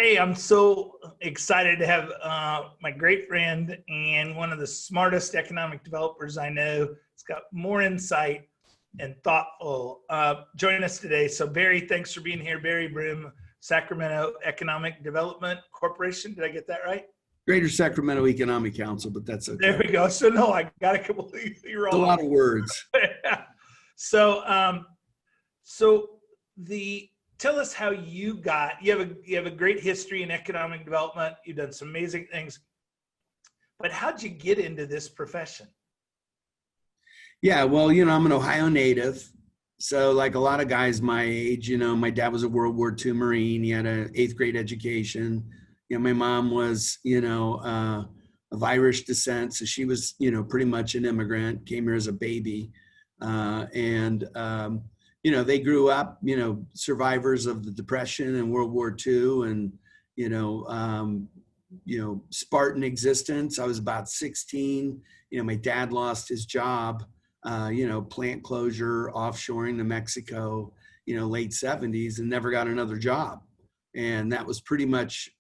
Hey, I'm so excited to have my great friend and one of the smartest economic developers I know. He's got more insight and thoughtful join us today. So Barry, thanks for being here. Barry Broome, Sacramento Economic Development Corporation. Did I get that right? Greater Sacramento Economic Council, but that's okay. There we go. So no, I got it completely wrong. It's a lot of words. So, tell us how you have a great history in economic development. You've done some amazing things, but how'd you get into this profession? Yeah, well, I'm an Ohio native. So like a lot of guys my age, my dad was a World War II Marine. He had an 8th grade education. My mom was, of Irish descent. So she was, pretty much an immigrant, came here as a baby. They grew up, survivors of the Depression and World War II and, Spartan existence. I was about 16. My dad lost his job, plant closure, offshoring to Mexico, late 70s and never got another job. And that was pretty much,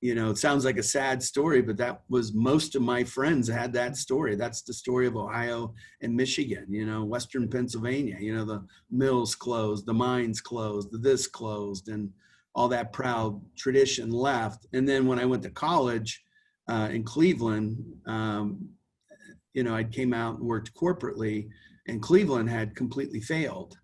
it sounds like a sad story, but that was most of my friends had that story. That's the story of Ohio and Michigan, Western Pennsylvania, the mills closed, the mines closed, this closed, and all that proud tradition left. And then when I went to college in Cleveland, I came out and worked corporately, and Cleveland had completely failed.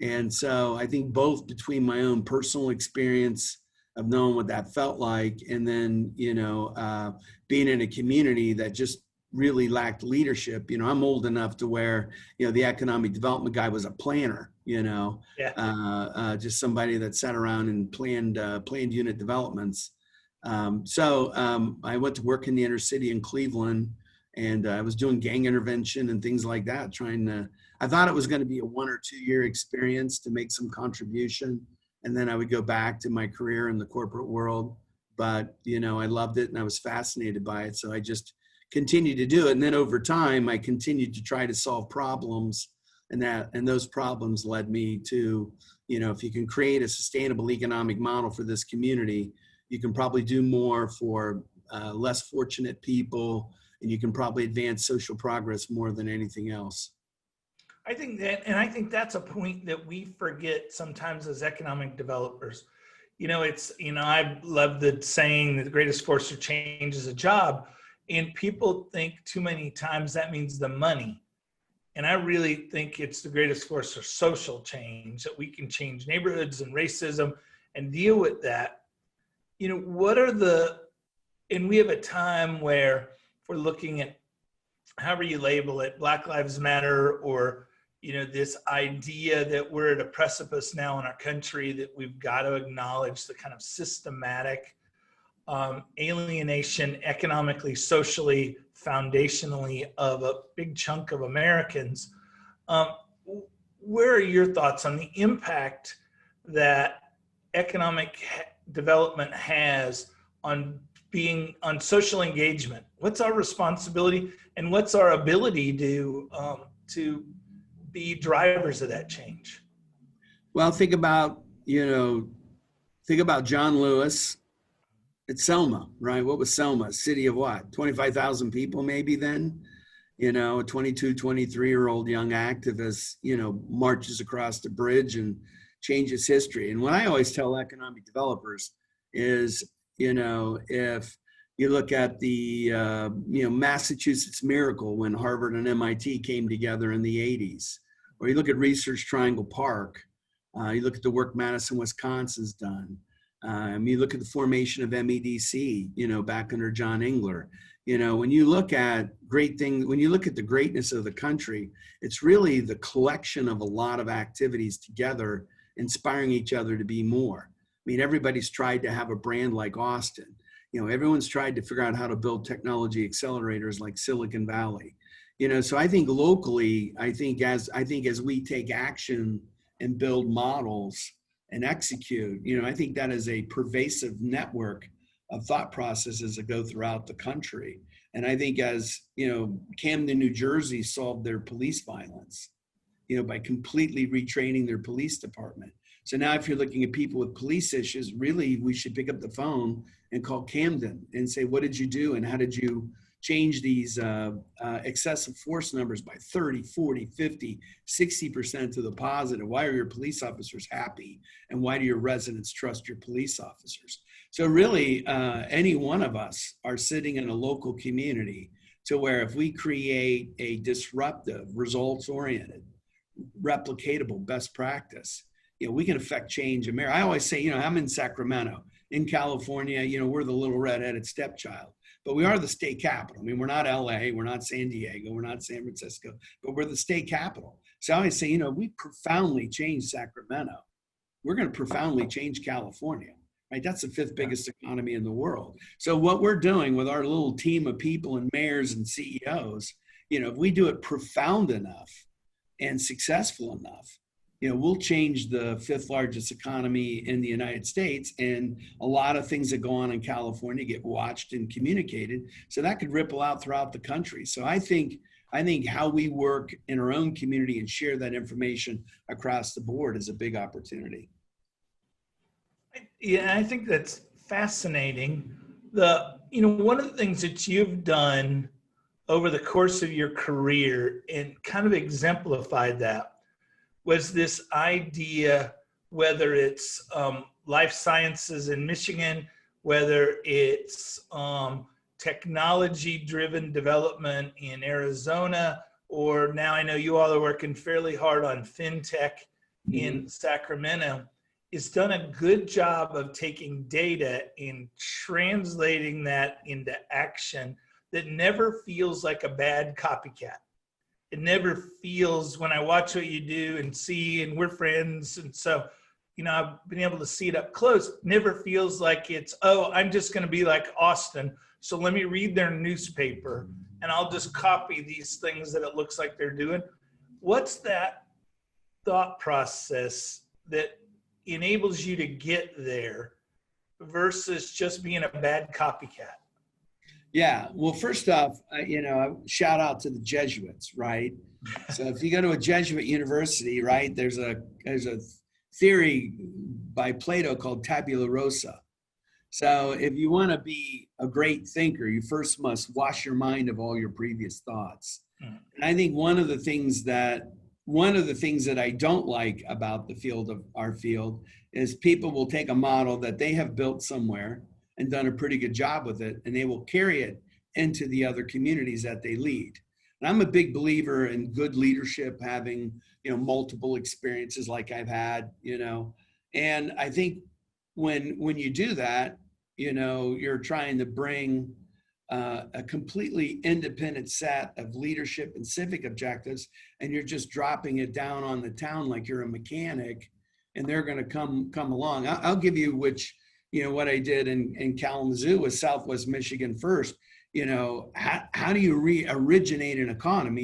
And so I think both between my own personal experience of knowing what that felt like, and then, being in a community that just really lacked leadership. I'm old enough to where, the economic development guy was a planner, just somebody that sat around and planned unit developments. I went to work in the inner city in Cleveland, and I was doing gang intervention and things like that, I thought it was going to be a 1 or 2 year experience to make some contribution. And then I would go back to my career in the corporate world. But, I loved it and I was fascinated by it. So I just continued to do it. And then over time, I continued to try to solve problems. And those problems led me to, if you can create a sustainable economic model for this community, you can probably do more for less fortunate people, and you can probably advance social progress more than anything else. I think that's a point that we forget sometimes as economic developers. I love the saying that the greatest force for change is a job. And people think too many times that means the money. And I really think it's the greatest force for social change, that we can change neighborhoods and racism and deal with that. And we have a time where if we're looking at, however you label it, Black Lives Matter, or this idea that we're at a precipice now in our country, that we've got to acknowledge the kind of systematic alienation economically, socially, foundationally of a big chunk of Americans. Where are your thoughts on the impact that economic development has on social engagement? What's our responsibility and what's our ability to be drivers of that change? Well, think about John Lewis at Selma, right? What was Selma? City of what? 25,000 people maybe then? A 22, 23-year-old young activist, marches across the bridge and changes history. And what I always tell economic developers is, if you look at the, Massachusetts Miracle when Harvard and MIT came together in the 80s, or you look at Research Triangle Park, you look at the work Madison, Wisconsin's done. You look at the formation of MEDC, back under John Engler. When you look at when you look at the greatness of the country, it's really the collection of a lot of activities together, inspiring each other to be more. Everybody's tried to have a brand like Austin. Everyone's tried to figure out how to build technology accelerators like Silicon Valley. So I think locally, I think as we take action and build models and execute, I think that is a pervasive network of thought processes that go throughout the country. And I think as, Camden, New Jersey solved their police violence, by completely retraining their police department. So now if you're looking at people with police issues, really, we should pick up the phone and call Camden and say, what did you do? And how did you change these excessive force numbers by 30, 40, 50, 60% to the positive? Why are your police officers happy? And why do your residents trust your police officers? So really, any one of us are sitting in a local community to where if we create a disruptive, results-oriented, replicatable best practice, we can affect change in America. I always say, I'm in Sacramento. In California, we're the little redheaded stepchild, but we are the state capital. I mean, we're not LA, we're not San Diego, we're not San Francisco, but we're the state capital. So I always say, we profoundly changed Sacramento. We're going to profoundly change California, right? That's the 5th biggest economy in the world. So what we're doing with our little team of people and mayors and CEOs, if we do it profound enough and successful enough, we'll change the 5th largest economy in the United States, and a lot of things that go on in California get watched and communicated. So that could ripple out throughout the country. So I think how we work in our own community and share that information across the board is a big opportunity. Yeah, I think that's fascinating. One of the things that you've done over the course of your career and kind of exemplified that was this idea, whether it's life sciences in Michigan, whether it's technology-driven development in Arizona, or now I know you all are working fairly hard on fintech in Sacramento, is done a good job of taking data and translating that into action that never feels like a bad copycat. It never feels, when I watch what you do and see, and we're friends, and so, I've been able to see it up close, never feels like it's, I'm just going to be like Austin, so let me read their newspaper, and I'll just copy these things that it looks like they're doing. What's that thought process that enables you to get there versus just being a bad copycat? Yeah, well, first off, shout out to the Jesuits, right? So if you go to a Jesuit university, right, there's a theory by Plato called tabula rasa. So if you want to be a great thinker, you first must wash your mind of all your previous thoughts. And I think one of the things that I don't like about the field of our field is people will take a model that they have built somewhere and done a pretty good job with it, and they will carry it into the other communities that they lead. And I'm a big believer in good leadership, having, multiple experiences like I've had, and I think when you do that, you're trying to bring a completely independent set of leadership and civic objectives, and you're just dropping it down on the town like you're a mechanic, and they're going to come along. I'll give you what I did in Kalamazoo with Southwest Michigan first. How do you originate an economy,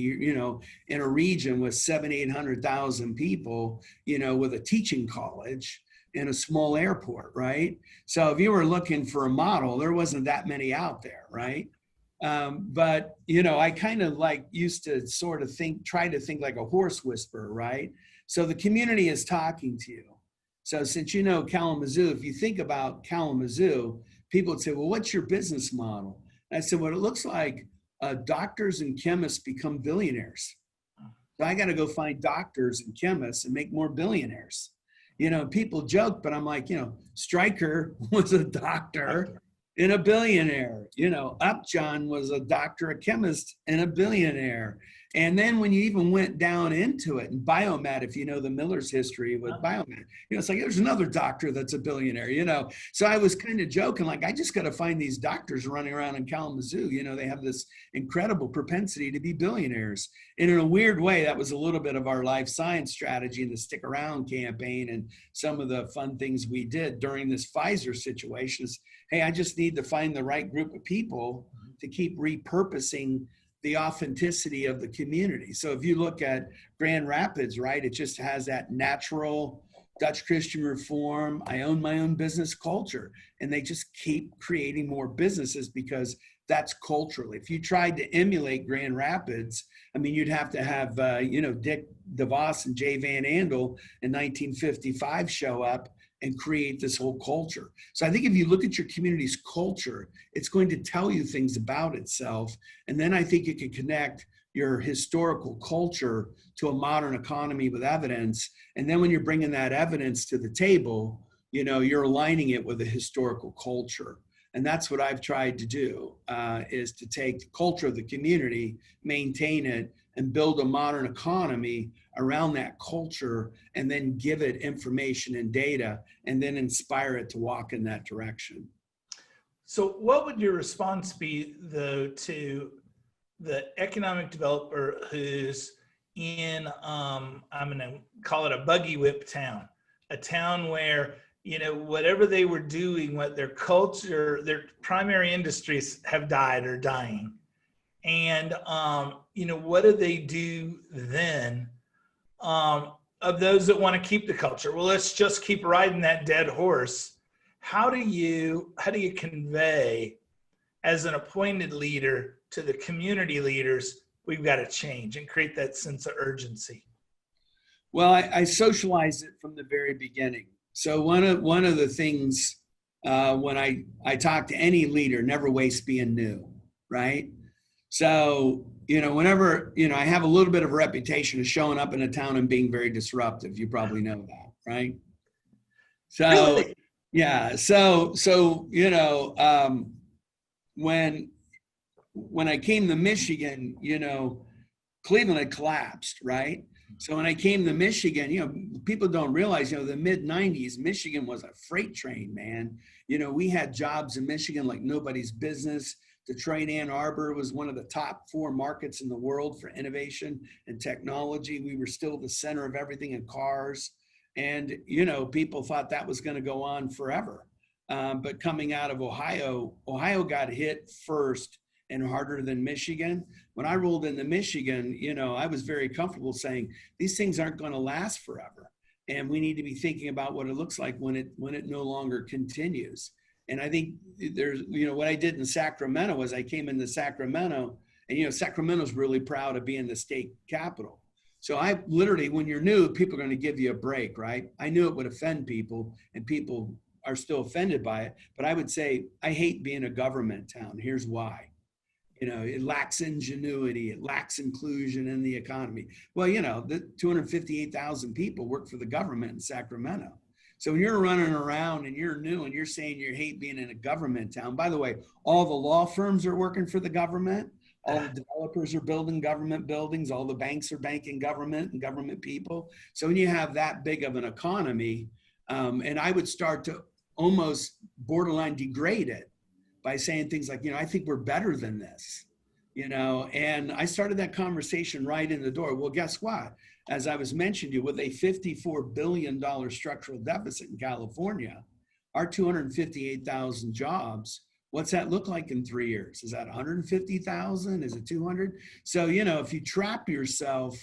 in a region with 700,000-800,000 people, with a teaching college and a small airport, right? So if you were looking for a model, there wasn't that many out there, right? But, I kind of used to sort of try to think like a horse whisperer, right? So the community is talking to you. So since Kalamazoo, if you think about Kalamazoo, people would say, well, what's your business model? And I said, well, it looks like doctors and chemists become billionaires. So I got to go find doctors and chemists and make more billionaires. People joke, but I'm like, Stryker was a doctor and a billionaire. Upjohn was a doctor, a chemist, and a billionaire. And then when you even went down into it, and Biomed, if you know the Miller's history with Biomed, it's like there's another doctor that's a billionaire, So I was kind of joking, like, I just got to find these doctors running around in Kalamazoo. They have this incredible propensity to be billionaires. And in a weird way, that was a little bit of our life science strategy and the Stick Around campaign and some of the fun things we did during this Pfizer situation is, hey, I just need to find the right group of people to keep repurposing the authenticity of the community. So if you look at Grand Rapids, right, it just has that natural Dutch Christian Reform. I own my own business culture. And they just keep creating more businesses because that's cultural. If you tried to emulate Grand Rapids, I mean, you'd have to have, Dick DeVos and Jay Van Andel in 1955 show up and create this whole culture. So I think if you look at your community's culture, it's going to tell you things about itself. And then I think you can connect your historical culture to a modern economy with evidence. And then when you're bringing that evidence to the table, you're aligning it with a historical culture. And that's what I've tried to do, is to take the culture of the community, maintain it, and build a modern economy around that culture, and then give it information and data, and then inspire it to walk in that direction. So what would your response be, though, to the economic developer who's in, I'm going to call it a buggy whip town, a town where, whatever they were doing, what their culture, their primary industries have died or dying. And, what do they do then, of those that want to keep the culture? Well, let's just keep riding that dead horse. How do you convey, as an appointed leader, to the community leaders, we've got to change and create that sense of urgency? Well, I socialized it from the very beginning. So one of the things, when I talk to any leader, never waste being new, right? So, whenever, I have a little bit of a reputation of showing up in a town and being very disruptive. You probably know that, right? So, really? Yeah. So, when I came to Michigan, Cleveland had collapsed, right? So when I came to Michigan, people don't realize, the mid-90s, Michigan was a freight train, man. We had jobs in Michigan like nobody's business. Detroit, Ann Arbor was one of the top 4 markets in the world for innovation and technology. We were still the center of everything in cars. And, people thought that was going to go on forever. But coming out of Ohio got hit first and harder than Michigan. When I rolled into Michigan, I was very comfortable saying these things aren't going to last forever. And we need to be thinking about what it looks like when it no longer continues. And I think there's, what I did in Sacramento was I came into Sacramento, and, Sacramento's really proud of being the state capital. So I literally, when you're new, people are going to give you a break, right? I knew it would offend people, and people are still offended by it. But I would say, I hate being a government town. Here's why. It lacks ingenuity. It lacks inclusion in the economy. Well, the 258,000 people work for the government in Sacramento. So when you're running around and you're new and you're saying you hate being in a government town, by the way, all the law firms are working for the government. All the developers are building government buildings. All the banks are banking government and government people. So when you have that big of an economy, and I would start to almost borderline degrade it by saying things like, I think we're better than this, and I started that conversation right in the door. Well, guess what? As I was mentioning to you, with a $54 billion structural deficit in California, our 258,000 jobs, what's that look like in 3 years? Is that 150,000? Is it 200? So, if you trap yourself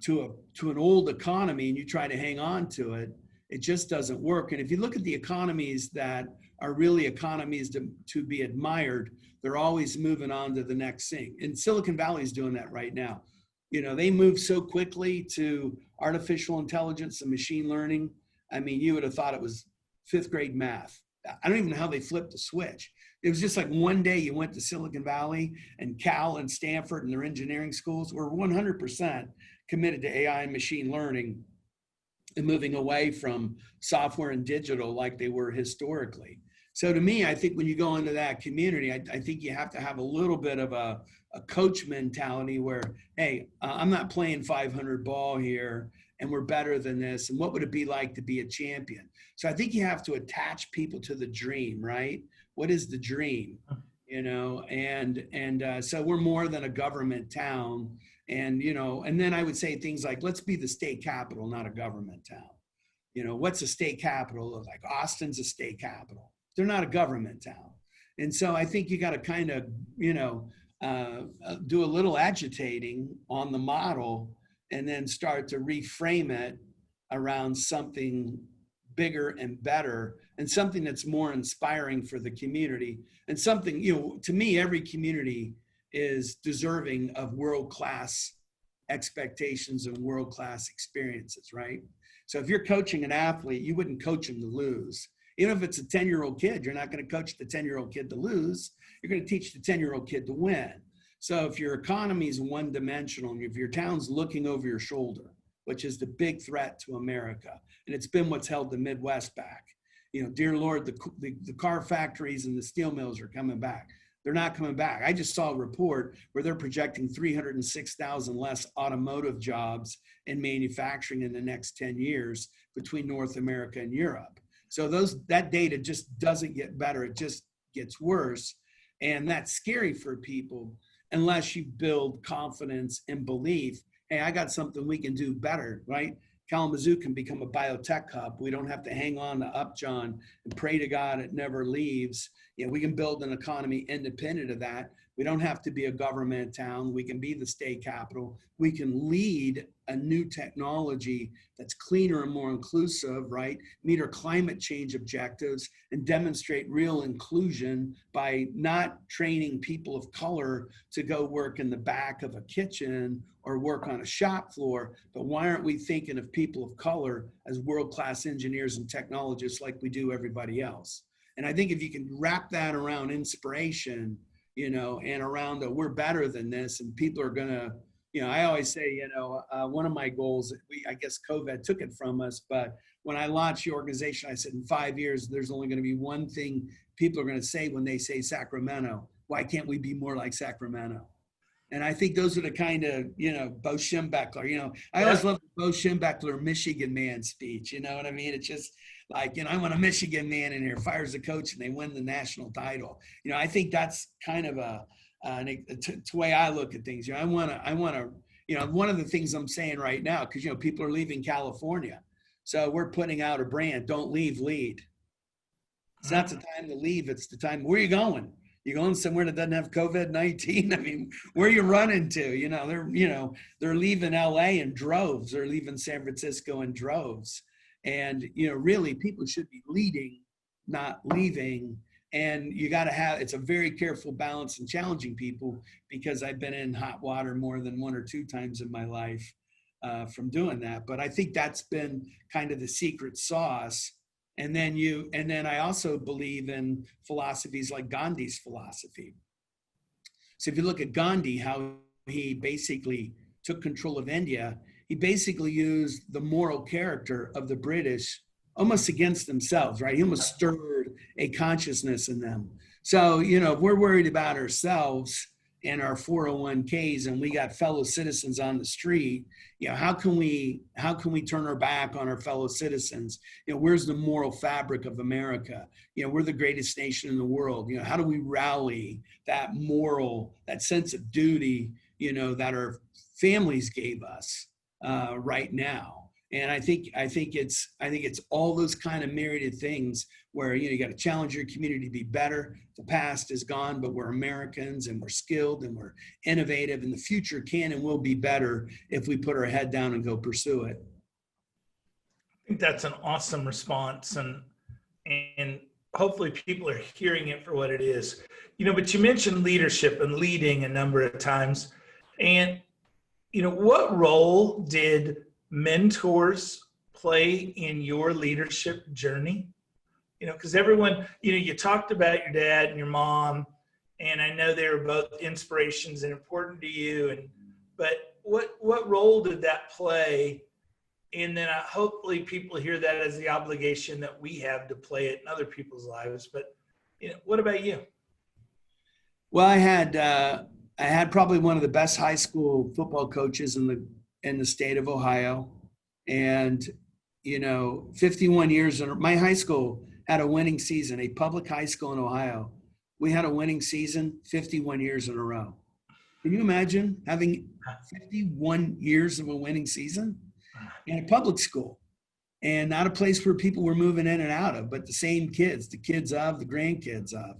to an old economy and you try to hang on to it, it just doesn't work. And if you look at the economies that are really economies to be admired, they're always moving on to the next thing. And Silicon Valley is doing that right now. They move so quickly to artificial intelligence and machine learning. I mean, you would have thought it was 5th grade math. I don't even know how they flipped the switch. It was just like one day you went to Silicon Valley, and Cal and Stanford and their engineering schools were 100% committed to AI and machine learning and moving away from software and digital like they were historically. So to me, I think when you go into that community, I think you have to have a little bit of a coach mentality where, hey, I'm not playing 500 ball here, and we're better than this. And what would it be like to be a champion? So I think you have to attach people to the dream, right? What is the dream? So we're more than a government town. And then I would say things like, let's be the state capital, not a government town. What's a state capital? Like Austin's a state capital. They're not a government town. And so I think you got to kind of, do a little agitating on the model, and then start to reframe it around something bigger and better, and something that's more inspiring for the community, and something, to me, every community is deserving of world-class expectations and world-class experiences, right? So if you're coaching an athlete, you wouldn't coach him to lose. Even if it's a 10-year-old kid, you're not going to coach the 10-year-old kid to lose. You're going to teach the 10-year-old kid to win. So if your economy is one-dimensional, and if your town's looking over your shoulder, which is the big threat to America, and it's been what's held the Midwest back. Dear Lord, the car factories and the steel mills are coming back. They're not coming back. I just saw a report where they're projecting 306,000 less automotive jobs in manufacturing in the next 10 years between North America and Europe. So that data just doesn't get better. It just gets worse. And that's scary for people unless you build confidence and belief. Hey, I got something we can do better, right? Kalamazoo can become a biotech hub. We don't have to hang on to Upjohn and pray to God it never leaves. We can build an economy independent of that. We don't have to be a government town. We can be the state capital. We can lead a new technology that's cleaner and more inclusive, right? Meet our climate change objectives and demonstrate real inclusion by not training people of color to go work in the back of a kitchen or work on a shop floor. But why aren't we thinking of people of color as world-class engineers and technologists like we do everybody else? And I think if you can wrap that around inspiration, and around we're better than this, and people are gonna, I always say, one of my goals, I guess COVID took it from us, but when I launched the organization, I said in 5 years, there's only gonna be one thing people are gonna say when they say Sacramento. Why can't we be more like Sacramento? And I think those are the kind of, Bo Schembechler, I always love the Bo Schembechler Michigan man speech, you know what I mean? It's just like, I want a Michigan man in here, fires the coach and they win the national title. I think that's kind of the way I look at things. I want to, one of the things I'm saying right now, because, people are leaving California. So we're putting out a brand, don't leave, lead. It's not the time to leave. It's the time, where are you going? You going somewhere that doesn't have COVID-19? I mean, where are you running to? They're leaving LA in droves. They're leaving San Francisco in droves. And, really people should be leading, not leaving. And you got to it's a very careful balance and challenging people, because I've been in hot water more than 1 or 2 times in my life from doing that. But I think that's been kind of the secret sauce. And then I also believe in philosophies like Gandhi's philosophy. So if you look at Gandhi, how he basically took control of India, he basically used the moral character of the British almost against themselves, right? He almost stirred a consciousness in them. So, if we're worried about ourselves and our 401ks and we got fellow citizens on the street, how can we turn our back on our fellow citizens? Where's the moral fabric of America? We're the greatest nation in the world. How do we rally that that sense of duty, that our families gave us right now? And I think it's all those kind of myriad things where, you got to challenge your community to be better. The past is gone, but we're Americans and we're skilled and we're innovative, and the future can and will be better if we put our head down and go pursue it. I think that's an awesome response, and hopefully people are hearing it for what it is. But you mentioned leadership and leading a number of times, and what role did mentors play in your leadership journey? Because everyone, you talked about your dad and your mom, and I know they were both inspirations and important to you. But what role did that play? And then hopefully people hear that as the obligation that we have to play it in other people's lives. But what about you? Well, I had probably one of the best high school football coaches in the state of Ohio, and 51 years in my high school had a winning season. A public high school in Ohio, we had a winning season 51 years in a row. Can you imagine having 51 years of a winning season in a public school, and not a place where people were moving in and out of, but the same kids, the kids of, the grandkids of.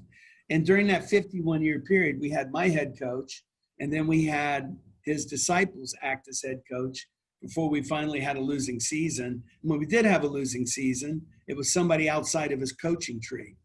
And during that 51-year period, we had my head coach, and then we had his disciples act as head coach. before we finally had a losing season. And when we did have a losing season, it was somebody outside of his coaching tree.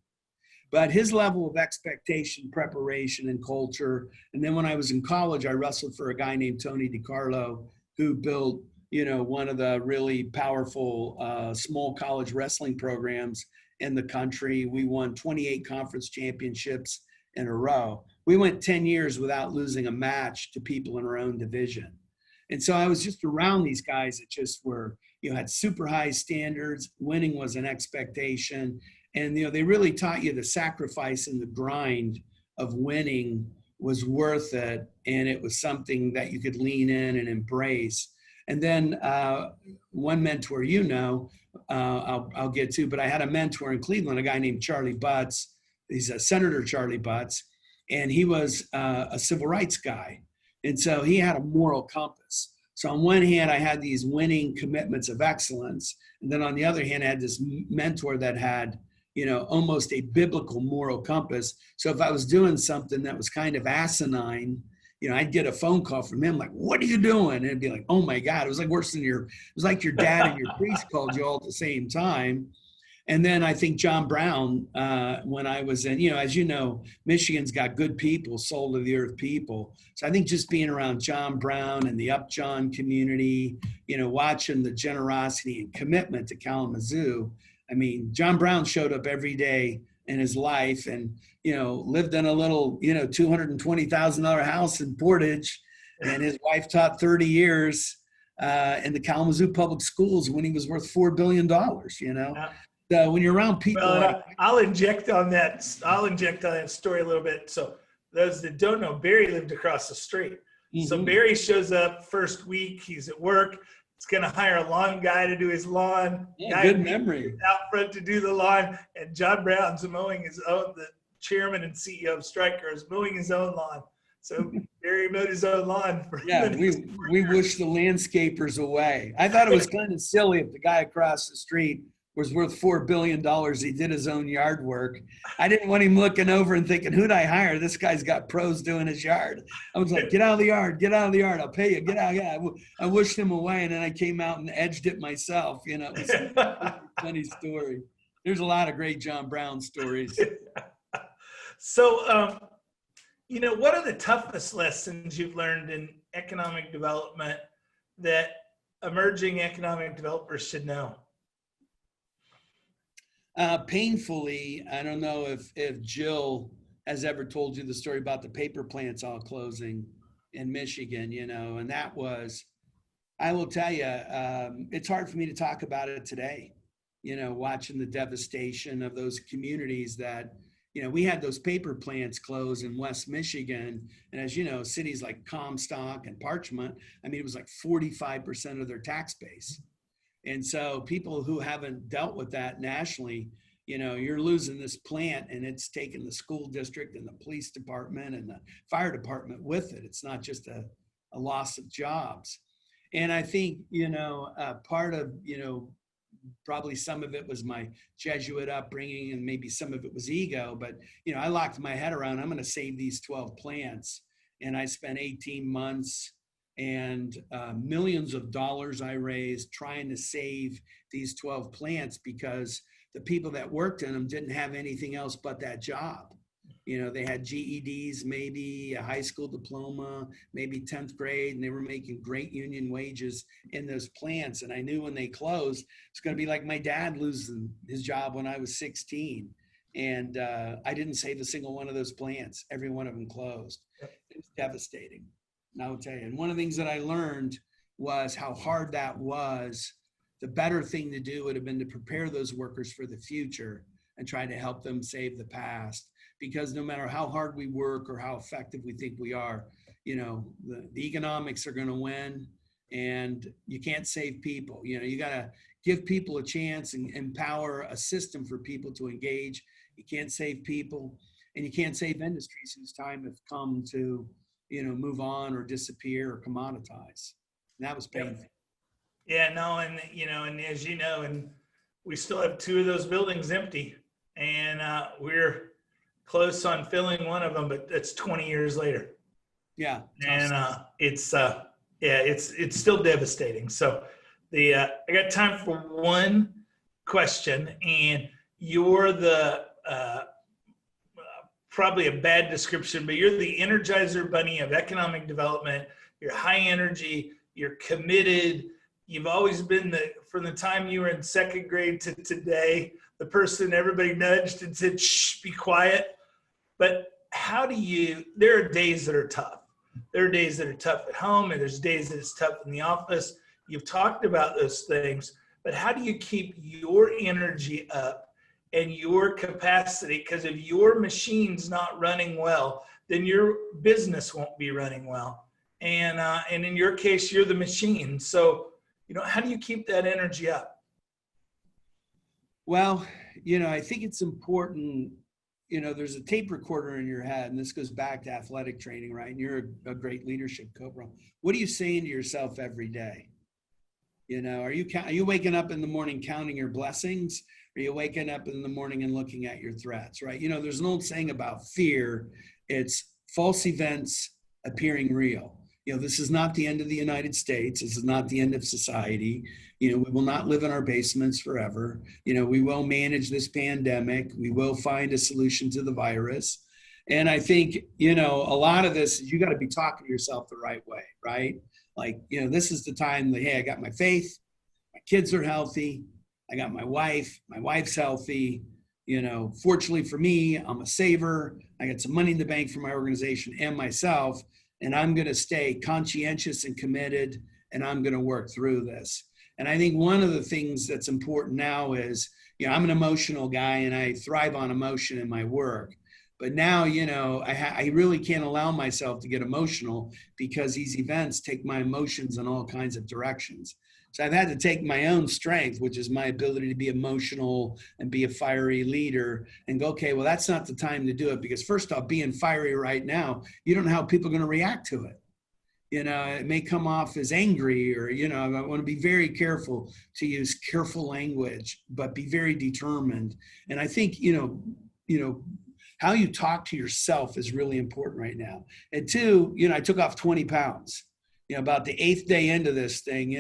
But his level of expectation, preparation, and culture. And then when I was in college, I wrestled for a guy named Tony DiCarlo, who built, one of the really powerful small college wrestling programs in the country. We won 28 conference championships in a row. We went 10 years without losing a match to people in our own division. And so I was just around these guys that just were, had super high standards. Winning was an expectation. And, they really taught you the sacrifice and the grind of winning was worth it. And it was something that you could lean in and embrace. And then one mentor, I'll get to, but I had a mentor in Cleveland, a guy named Charlie Butts. He's a Senator Charlie Butts. And he was a civil rights guy. And so he had a moral compass. So on one hand, I had these winning commitments of excellence. And then on the other hand, I had this mentor that had, almost a biblical moral compass. So if I was doing something that was kind of asinine, I'd get a phone call from him like, "What are you doing?" And it'd be like, "Oh my God." It was like worse than it was like your dad and your priest called you all at the same time. And then I think John Brown, when I was in, as you know, Michigan's got good people, soul of the earth people. So I think just being around John Brown and the Upjohn community, watching the generosity and commitment to Kalamazoo. I mean, John Brown showed up every day in his life and, lived in a little, $220,000 house in Portage. And his wife taught 30 years in the Kalamazoo public schools when he was worth $4 billion, Yeah. So when you're around people, I'll inject on that story a little bit. So those that don't know, Barry lived across the street. Mm-hmm. So Barry shows up first week. He's at work. He's going to hire a lawn guy to do his lawn. Yeah, good memory. Out front to do the lawn, and John Brown's mowing his own. The chairman and CEO of Stryker is mowing his own lawn. So Barry mowed his own lawn. We wished the landscapers away. I thought it was kind of silly if the guy across the street was worth $4 billion. He did his own yard work. I didn't want him looking over and thinking, who'd I hire? This guy's got pros doing his yard. I was like, get out of the yard. I'll pay you. Get out. Yeah. I wished him away. And then I came out and edged it myself. It was a funny story. There's a lot of great John Brown stories. So, what are the toughest lessons you've learned in economic development that emerging economic developers should know? Painfully, I don't know if Jill has ever told you the story about the paper plants all closing in Michigan, and that was, I will tell you, it's hard for me to talk about it today, watching the devastation of those communities that, we had those paper plants close in West Michigan. And as you know, cities like Comstock and Parchment, it was like 45% of their tax base. And so people who haven't dealt with that nationally, you're losing this plant and it's taken the school district and the police department and the fire department with it. It's not just a loss of jobs. And I think, part of, probably some of it was my Jesuit upbringing and maybe some of it was ego, but, I locked my head around, I'm going to save these 12 plants. And I spent 18 months and millions of dollars I raised trying to save these 12 plants because the people that worked in them didn't have anything else but that job. They had GEDs, maybe a high school diploma, maybe 10th grade, and they were making great union wages in those plants. And I knew when they closed, it's going to be like my dad losing his job when I was 16. And I didn't save a single one of those plants. Every one of them closed. It was devastating. And I will tell you, and one of the things that I learned was how hard that was. The better thing to do would have been to prepare those workers for the future and try to help them save the past. Because no matter how hard we work or how effective we think we are, the economics are going to win and you can't save people. You got to give people a chance and empower a system for people to engage. You can't save people and you can't save industries whose time have come to move on or disappear or commoditize. And that was painful. Yeah, no, and as you know, and we still have 2 of those buildings empty, and we're close on filling one of them, but that's 20 years later. Yeah. And it's Yeah, it's still devastating. So I got time for one question, and you're the probably a bad description, but you're the Energizer Bunny of economic development. You're high energy. You're committed. You've always been from the time you were in second grade to today, the person everybody nudged and said, "Shh, be quiet." But there are days that are tough. There are days that are tough at home, and there's days that it's tough in the office. You've talked about those things, but how do you keep your energy up and your capacity? Because if your machine's not running well, then your business won't be running well. And in your case, you're the machine. So, how do you keep that energy up? Well, I think it's important, there's a tape recorder in your head, and this goes back to athletic training, right? And you're a great leadership coach. What are you saying to yourself every day? Are you waking up in the morning counting your blessings? Or are you waking up in the morning and looking at your threats, right? There's an old saying about fear. It's false events appearing real. This is not the end of the United States. This is not the end of society. We will not live in our basements forever. We will manage this pandemic. We will find a solution to the virus. And I think, a lot of this is you got to be talking to yourself the right way, right? Like, this is the time that, hey, I got my faith. My kids are healthy. I got my wife's healthy. Fortunately for me, I'm a saver. I got some money in the bank for my organization and myself. And I'm going to stay conscientious and committed, and I'm going to work through this. And I think one of the things that's important now is, I'm an emotional guy and I thrive on emotion in my work. But now, I really can't allow myself to get emotional because these events take my emotions in all kinds of directions. So I've had to take my own strength, which is my ability to be emotional and be a fiery leader, and go, okay, well, that's not the time to do it, because first off, being fiery right now, you don't know how people are going to react to it. It may come off as angry, or, I want to be very careful to use careful language, but be very determined. And I think, how you talk to yourself is really important right now. And two, I took off 20 pounds. About the 8th day into this thing,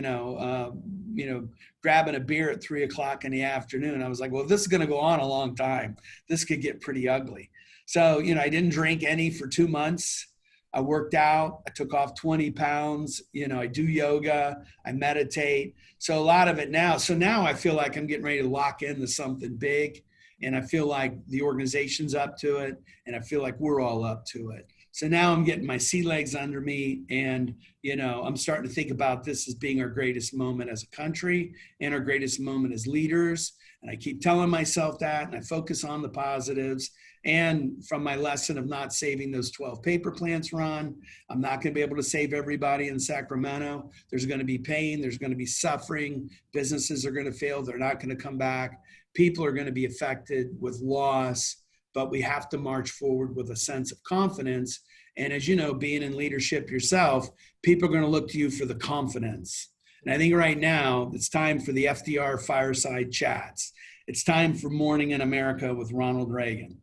grabbing a beer at 3:00 in the afternoon, I was like, well, this is going to go on a long time. This could get pretty ugly. So, I didn't drink any for 2 months. I worked out. I took off 20 pounds. I do yoga. I meditate. So a lot of it now. So now I feel like I'm getting ready to lock into something big. And I feel like the organization's up to it. And I feel like we're all up to it. So now I'm getting my sea legs under me, and, I'm starting to think about this as being our greatest moment as a country and our greatest moment as leaders. And I keep telling myself that, and I focus on the positives. And from my lesson of not saving those 12 paper plants, Ron, I'm not going to be able to save everybody in Sacramento. There's going to be pain. There's going to be suffering. Businesses are going to fail. They're not going to come back. People are going to be affected with loss. But we have to march forward with a sense of confidence. And as you know, being in leadership yourself, people are going to look to you for the confidence. And I think right now it's time for the FDR fireside chats. It's time for Morning in America with Ronald Reagan.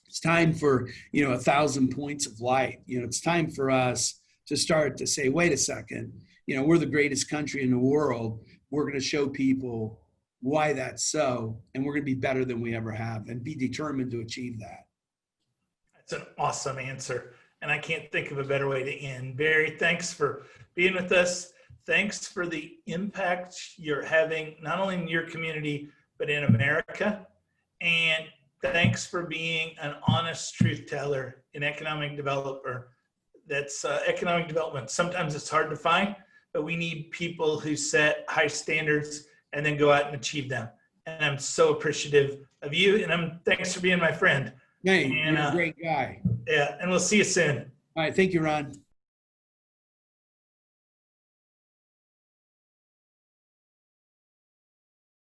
It's time for, 1,000 points of light. It's time for us to start to say, wait a second, we're the greatest country in the world. We're going to show people why that's so, and we're going to be better than we ever have, and be determined to achieve that. That's an awesome answer, and I can't think of a better way to end. Barry, thanks for being with us. Thanks for the impact you're having, not only in your community, but in America. And thanks for being an honest truth teller, an economic developer. That's economic development. Sometimes it's hard to find, but we need people who set high standards and then go out and achieve them. And I'm so appreciative of you. And thanks for being my friend. Hey, you're a great guy. Yeah, and we'll see you soon. All right, thank you, Ron.